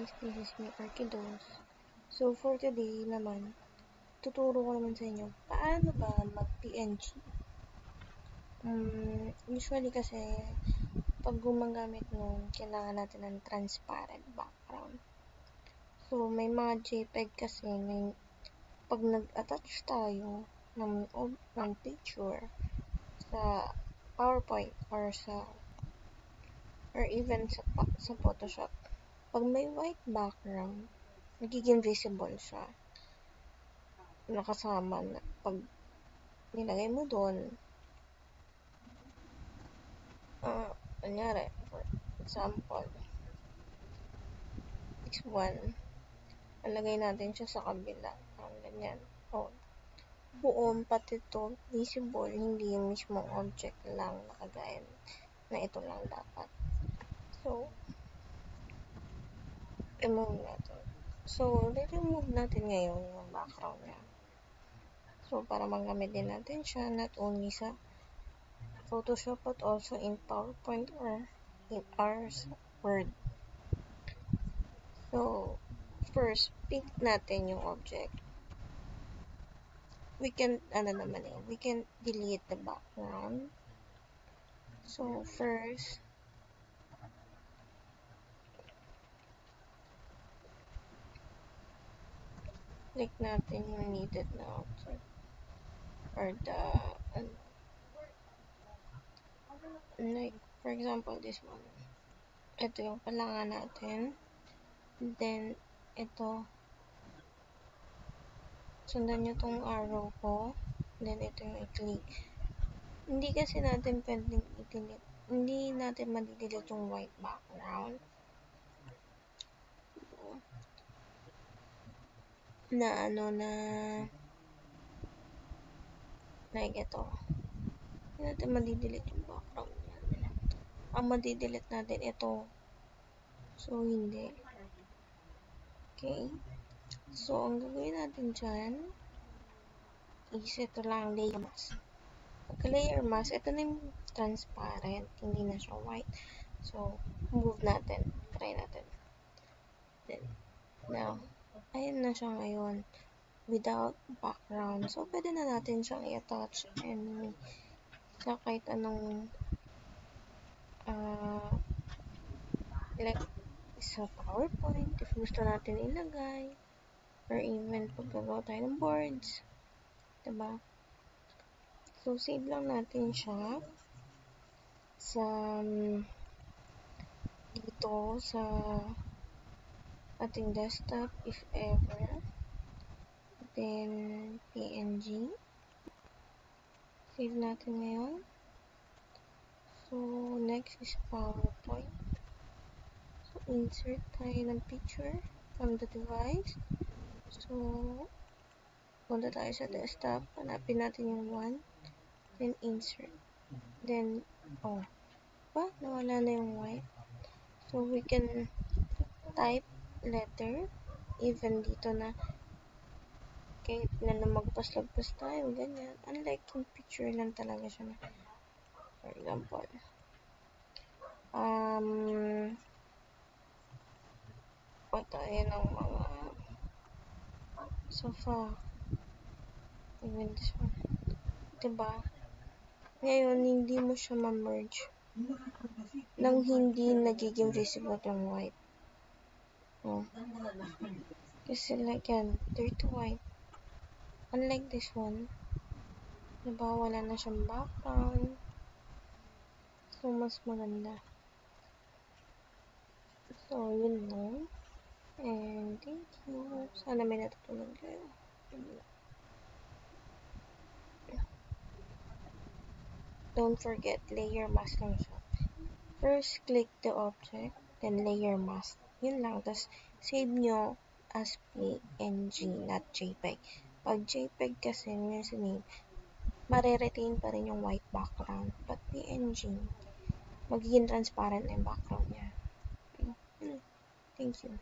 guys, this is me, Arkidos. So for today naman, tuturo ko naman sa inyo paano ba mag-PNG. Usually kasi, pag gumagamit nun, kailangan natin ng transparent background. So may mga JPEG kasi na pag nag-attach tayo ng picture sa PowerPoint or even sa Photoshop, pag may white background, nagiging visible siya. Nakasama na pag nilagay mo doon, kunyari, for example, this one, nalagay natin siya sa kabila, ganyan. Buong pati to visible, hindi yung mismong object lang nakagaya na ito lang dapat. So, remove natin. So, remove natin ngayon yung background niya. So, para magamit din natin siya not only sa Photoshop but also in PowerPoint or in our Word. So, first, pick natin yung object. We can delete the background. So, first, click natin yung needed na object. Or like, for example, this one. Ito yung kailangan natin. Then, ito. Sundan nyo tong arrow ko. Then, ito yung i-click. Hindi kasi natin pwedeng i-delete. Hindi natin ma-delete yung white background. Na like ito. Hindi natin ma-delete yung background niya. Ang ma-delete natin ito. So, hindi. Okay. So, ang gagawin natin dyan is ito lang, layer mask. Pagka-layer mask, ito na yung transparent. Hindi na siya white. So, move natin. Try natin. Then, now, ayan na siya ngayon. Without background. So, pwede na natin siyang i-attach sa kahit anong like sa PowerPoint, if gusto natin ilagay, or even paggagawa tayo ng boards. Diba? So, save lang natin siya sa dito sa ating desktop, if ever. Then, PNG. Save natin ngayon. So, next is PowerPoint. So, insert tayo ng picture from the device. So, punta tayo sa desktop. Hanapin natin yung one. Then, insert. Then, nawala na yung white. So, we can type letter. Even dito na kahit na magpas-lagpas tayo, ganyan. Unlike yung picture lang talaga siya na. For example, tayo ng mga sofa. Even this one. Diba? Ngayon, hindi mo siya ma-merge nang hindi nagiging visible yung white. Kasi like yan, dirty white. Unlike this one, diba, wala na siyang background. So, mas maganda. So, yun lang. And thank you. Sana may natutunan kayo. Don't forget, layer mask lang siya. First, click the object, then layer mask. Yun lang. Tapos, save nyo as PNG, not JPEG. Pag JPEG kasi, mare-retain pa rin yung white background. But PNG, magiging transparent na yung background niya. Okay. Thank you.